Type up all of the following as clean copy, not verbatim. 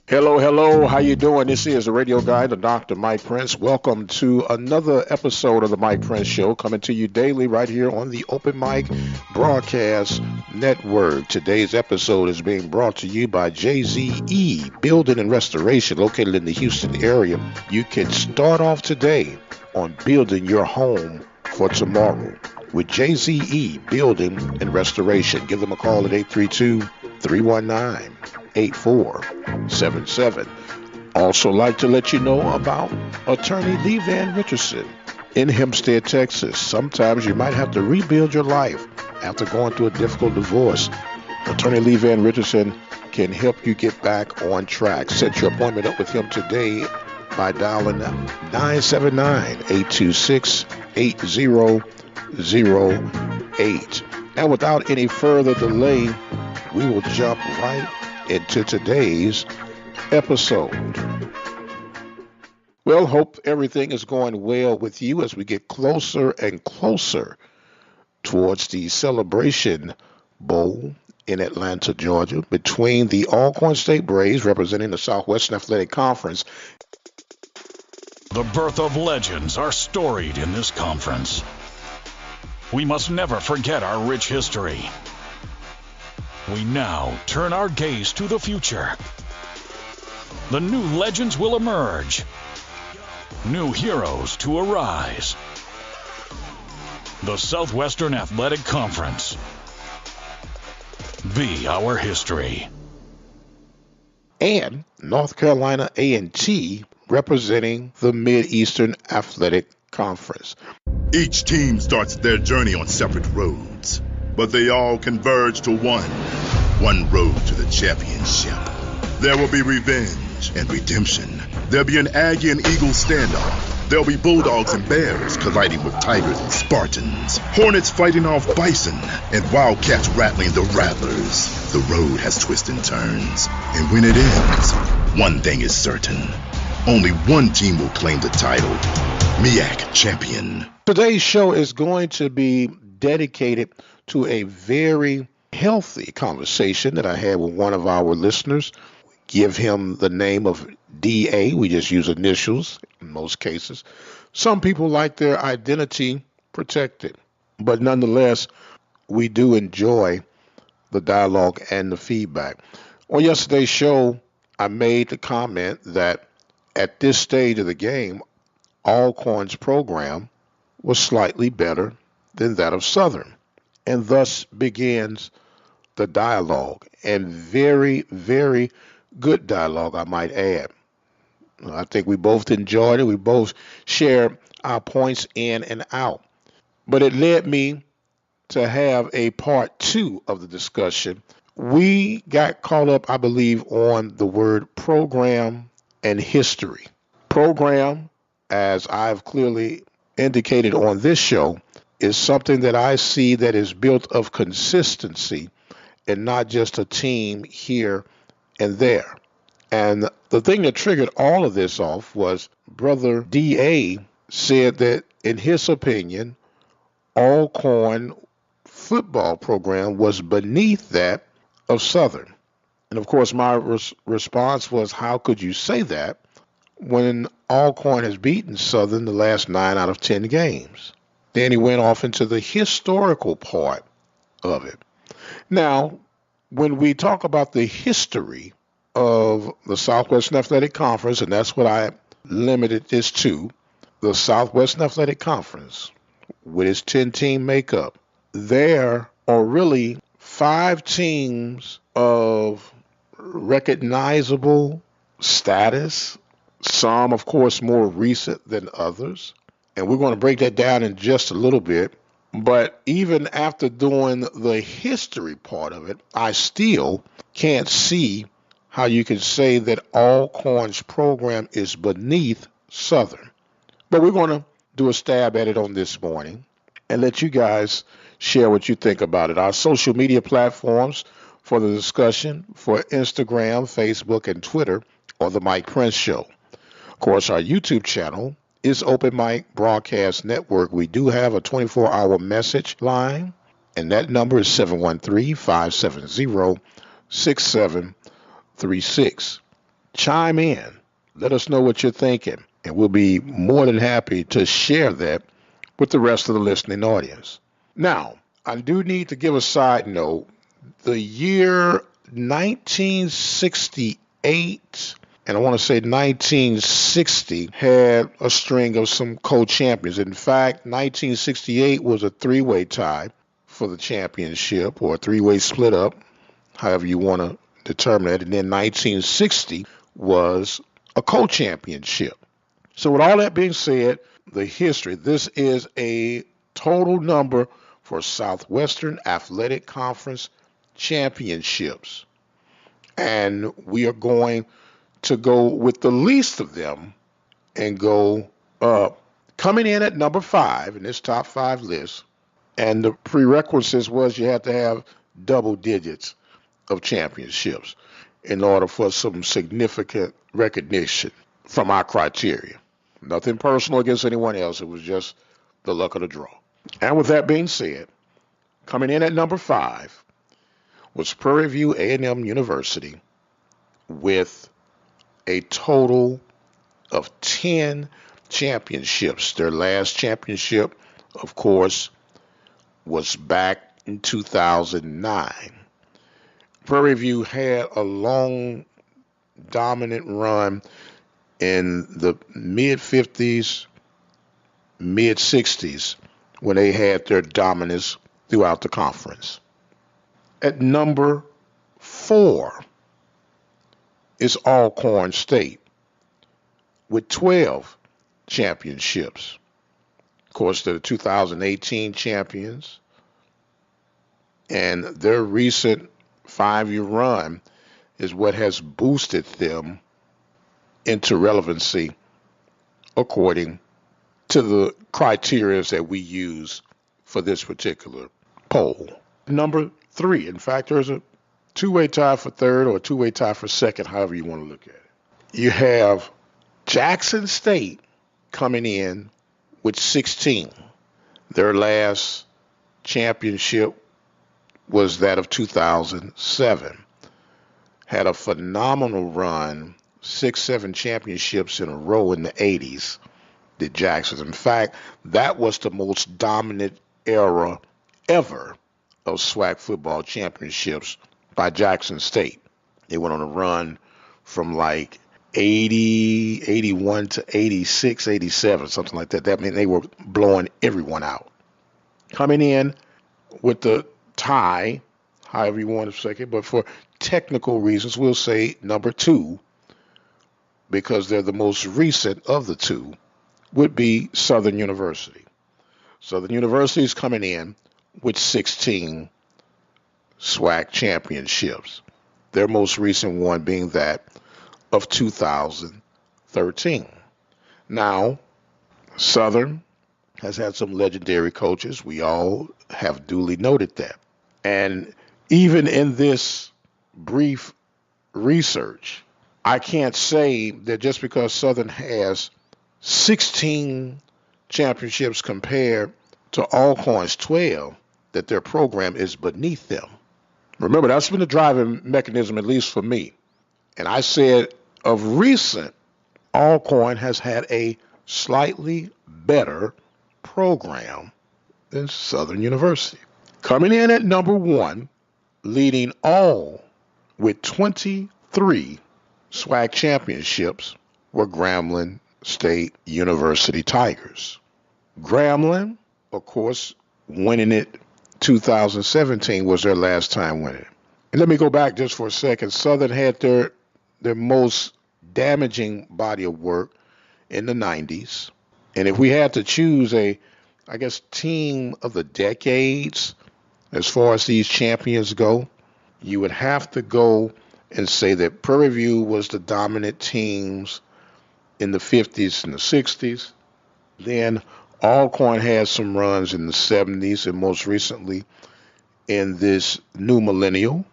Hello, hello. How you doing? This is the radio guy, the Dr. Mike Prince. Welcome to another episode of the Mike Prince Show, coming to you daily right here on the Open Mic Broadcast Network. Today's episode is being brought to you by JZE Building and Restoration, located in the Houston area. You can start off today on building your home for tomorrow with JZE Building and Restoration. Give them a call at 832-319-8477. Also like to let you know about attorney Lee Van Richardson in Hempstead, Texas. Sometimes you might have to rebuild your life after going through a difficult divorce. Attorney Lee Van Richardson can help you get back on track. Set your appointment up with him today by dialing 979-826-8008. And without any further delay, we will jump right into today's episode. Well, hope everything is going well with you as we get closer and closer towards the Celebration Bowl in Atlanta, Georgia, between the Alcorn State Braves, representing the Southwestern Athletic Conference. The birth of legends are storied in this conference. We must never forget our rich history. We now turn our gaze to the future. The new legends will emerge. New heroes to arise. The Southwestern Athletic Conference. Be our history. And North Carolina A&T representing the Mid-Eastern Athletic Conference. Each team starts their journey on separate roads, but they all converge to one road to the championship. There will be revenge and redemption. There'll be an Aggie and Eagle standoff. There'll be Bulldogs and Bears colliding with Tigers and Spartans, Hornets fighting off Bison, and Wildcats rattling the Rattlers. The road has twists and turns, and when it ends, one thing is certain. Only one team will claim the title, MEAC champion. Today's show is going to be dedicated to a very healthy conversation that I had with one of our listeners. Give him the name of DA. We just use initials in most cases. Some people like their identity protected, but nonetheless, we do enjoy the dialogue and the feedback. On yesterday's show, I made the comment that at this stage of the game, Alcorn's program was slightly better than that of Southern, and thus begins the dialogue, and very, very good dialogue, I might add. I think we both enjoyed it. We both shared our points in and out. But it led me to have a part two of the discussion. We got caught up, I believe, on the word program and history. Program, as I've clearly indicated on this show, is something that I see that is built of consistency and not just a team here and there. And the thing that triggered all of this off was Brother D.A. said that, in his opinion, Alcorn football program was beneath that of Southern. And of course, my response was, how could you say that when Alcorn has beaten Southern the last 9 out of 10 games? Then he went off into the historical part of it. Now, when we talk about the history of the Southwestern Athletic Conference, and that's what I limited this to, the Southwestern Athletic Conference, with its 10-team makeup, there are really 5 teams of recognizable status, some, of course, more recent than others. And we're going to break that down in just a little bit. But even after doing the history part of it, I still can't see how you can say that Alcorn's program is beneath Southern. But we're going to do a stab at it on this morning and let you guys share what you think about it. Our social media platforms for the discussion for Instagram, Facebook, and Twitter are The Mike Prince Show. Of course, our YouTube channel is Open Mic Broadcast Network. We do have a 24-hour message line, and that number is 713-570-6736. Chime in. Let us know what you're thinking, and we'll be more than happy to share that with the rest of the listening audience. Now, I do need to give a side note. The year 1968, and I want to say 1960, had a string of some co-champions. In fact, 1968 was a three-way tie for the championship, or a three-way split up, however you want to determine it. And then 1960 was a co-championship. So with all that being said, the history, this is a total number for Southwestern Athletic Conference championships. And we are going to go with the least of them and go up. Coming in at number 5 in this top 5 list, and the prerequisites was you had to have double digits of championships in order for some significant recognition from our criteria. Nothing personal against anyone else. It was just the luck of the draw. And with that being said, coming in at number 5 was Prairie View A&M University with a total of 10 championships. Their last championship, of course, was back in 2009. Prairie View had a long, dominant run in the mid-50s, mid-60s, when they had their dominance throughout the conference. At number 4 is Alcorn State with 12 championships. Of course, they're the 2018 champions, and their recent 5-year run is what has boosted them into relevancy according to the criteria that we use for this particular poll. Number 3, in fact, there's a two-way tie for third or a two-way tie for second, however you want to look at it. You have Jackson State coming in with 16. Their last championship was that of 2007. Had a phenomenal run, 6-7 championships in a row in the 80s, did Jackson. In fact, that was the most dominant era ever of SWAC football championships by Jackson State. They went on a run from like 80, 81 to 86, 87, something like that. That meant they were blowing everyone out. Coming in with the tie, however you want to say it, but for technical reasons, we'll say number 2, because they're the most recent of the two, would be Southern University. Southern University is coming in with 16 SWAC championships. Their most recent one being that of 2013. Now, Southern has had some legendary coaches. We all have duly noted that. And even in this brief research, I can't say that just because Southern has 16 championships compared to Alcorn's 12, that their program is beneath them. Remember, that's been the driving mechanism, at least for me. And I said, of recent, Alcorn has had a slightly better program than Southern University. Coming in at number 1, leading all with 23 SWAC championships, were Grambling State University Tigers. Grambling, of course, winning it 2017 was their last time winning. And let me go back just for a second. Southern had their most damaging body of work in the 90s. And if we had to choose team of the decades as far as these champions go, you would have to go and say that Prairie View was the dominant teams in the 50s and the 60s. Then Alcorn had some runs in the 70s and most recently in this new millennial.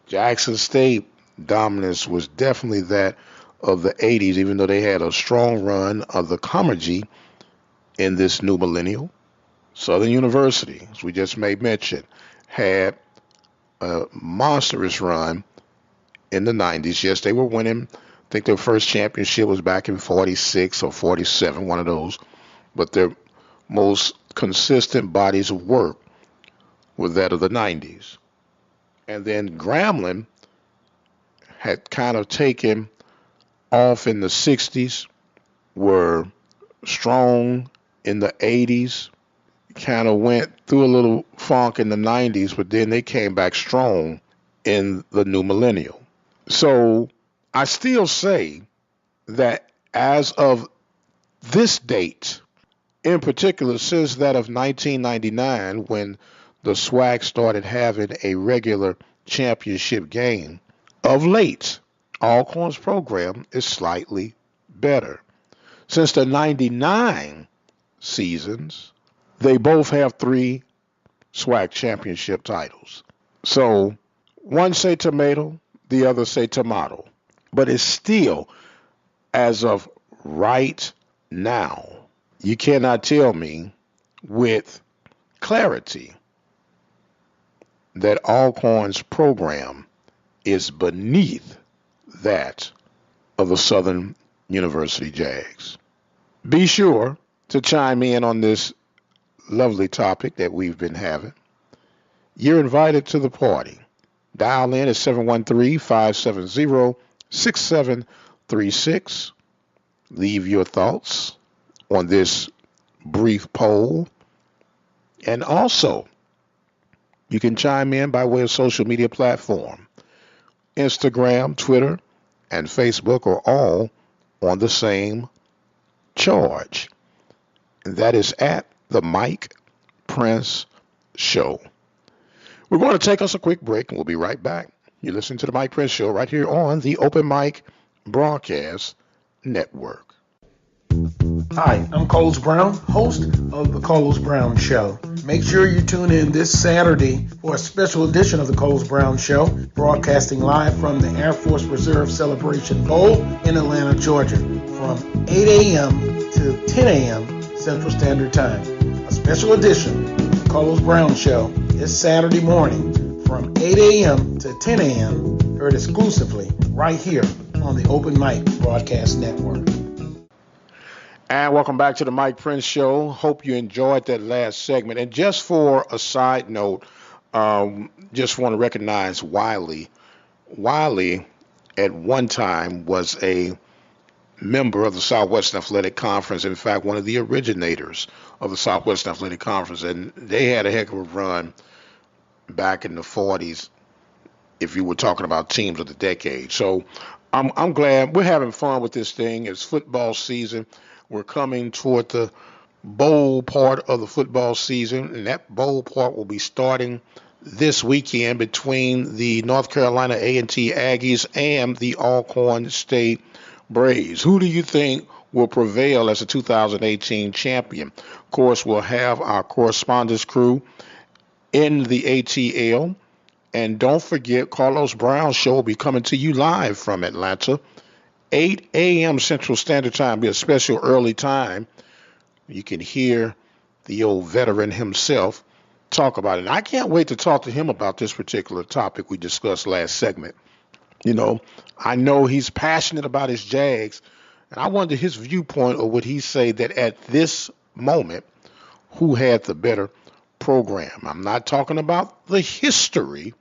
Jackson State dominance was definitely that of the 80s, even though they had a strong run of the Comergy in this new millennial. Southern University, as we just made mention, had a monstrous run in the 90s. Yes, they were winning think their first championship was back in 46 or 47, one of those. But their most consistent bodies of work were that of the 90s. And then Grambling had kind of taken off in the 60s, were strong in the 80s, kind of went through a little funk in the 90s, but then they came back strong in the new millennium. So I still say that as of this date, in particular, since that of 1999, when the SWAC started having a regular championship game, of late, Alcorn's program is slightly better. Since the 99 seasons, they both have 3 SWAC championship titles. So one say tomato, the other say tomato. But it's still, as of right now, you cannot tell me with clarity that Alcorn's program is beneath that of the Southern University Jags. Be sure to chime in on this lovely topic that we've been having. You're invited to the party. Dial in at 713-570-6736. Leave your thoughts on this brief poll. And also, you can chime in by way of social media platform. Instagram, Twitter, and Facebook are all on the same charge. And that is at the Mike Prince Show. We're going to take us a quick break, and we'll be right back. You listen to the Mike Prince Show right here on the Open Mic Broadcast Network. Hi, I'm Coles Brown, host of The Coles Brown Show. Make sure you tune in this Saturday for a special edition of The Coles Brown Show, broadcasting live from the Air Force Reserve Celebration Bowl in Atlanta, Georgia, from 8 a.m. to 10 a.m. Central Standard Time. A special edition of The Coles Brown Show is Saturday morning from 8 a.m. to 10 a.m., heard exclusively right here on the Open Mic Broadcast Network. And welcome back to the Mike Prince Show. Hope you enjoyed that last segment. And just for a side note, just want to recognize Wiley. Wiley, at one time, was a member of the Southwestern Athletic Conference. In fact, one of the originators of the Southwestern Athletic Conference. And they had a heck of a run back in the 40s, if you were talking about teams of the decade. So I'm glad we're having fun with this thing. It's football season. We're coming toward the bowl part of the football season, and that bowl part will be starting this weekend between the North Carolina A&T Aggies and the Alcorn State Braves. Who do you think will prevail as the 2018 champion? Of course, we'll have our correspondence crew in the ATL. And don't forget, Carlos Brown's show will be coming to you live from Atlanta. 8 a.m. Central Standard Time, be a special early time. You can hear the old veteran himself talk about it. And I can't wait to talk to him about this particular topic we discussed last segment. You know, I know he's passionate about his Jags, and I wonder his viewpoint, or would he say that at this moment, who had the better program? I'm not talking about the history.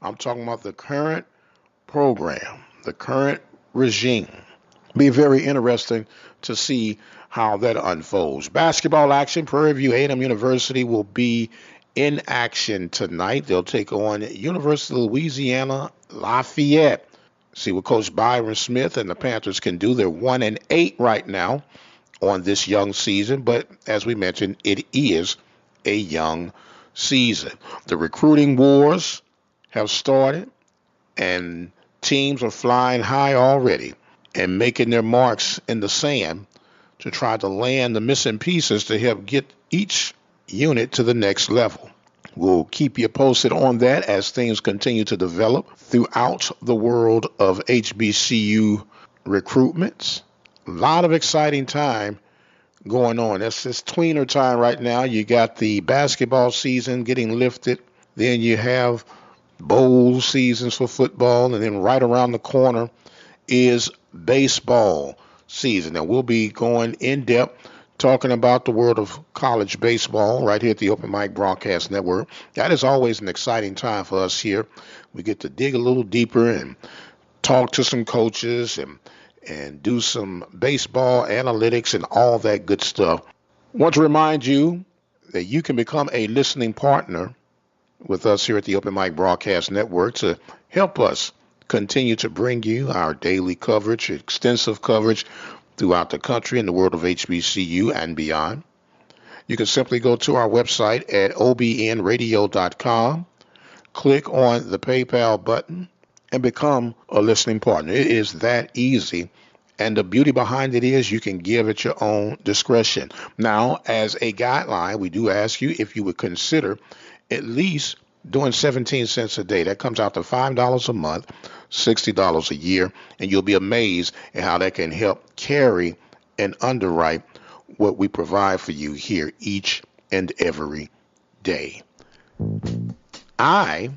I'm talking about the current program, the current regime. Be very interesting to see how that unfolds. Basketball action. Prairie View A&M University will be in action tonight. They'll take on University of Louisiana Lafayette. See what Coach Byron Smith and the Panthers can do. They're 1-8 right now on this young season, but as we mentioned, it is a young season. The recruiting wars have started, and teams are flying high already and making their marks in the sand to try to land the missing pieces to help get each unit to the next level. We'll keep you posted on that as things continue to develop throughout the world of HBCU recruitments. A lot of exciting time going on. It's tweener time right now. You got the basketball season getting lifted. Then you have bowl seasons for football. And then right around the corner is baseball season. And we'll be going in depth talking about the world of college baseball right here at the Open Mic Broadcast Network. That is always an exciting time for us here. We get to dig a little deeper and talk to some coaches and do some baseball analytics and all that good stuff. I want to remind you that you can become a listening partner with us here at the Open Mic Broadcast Network to help us continue to bring you our daily coverage, extensive coverage throughout the country and the world of HBCU and beyond. You can simply go to our website at obnradio.com, click on the PayPal button, and become a listening partner. It is that easy. And the beauty behind it is you can give at your own discretion. Now, as a guideline, we do ask you if you would consider at least doing 17 cents a day. That comes out to $5 a month, $60 a year, and you'll be amazed at how that can help carry and underwrite what we provide for you here each and every day. I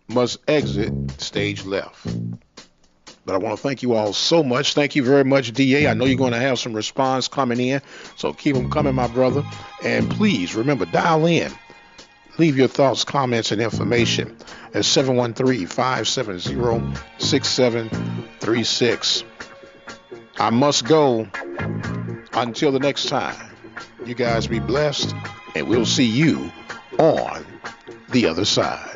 must exit stage left. But I want to thank you all so much. Thank you very much, DA. I know you're going to have some response coming in, so keep them coming, my brother. And please remember, dial in. Leave your thoughts, comments, and information at 713-570-6736. I must go. Until the next time, you guys be blessed, and we'll see you on the other side.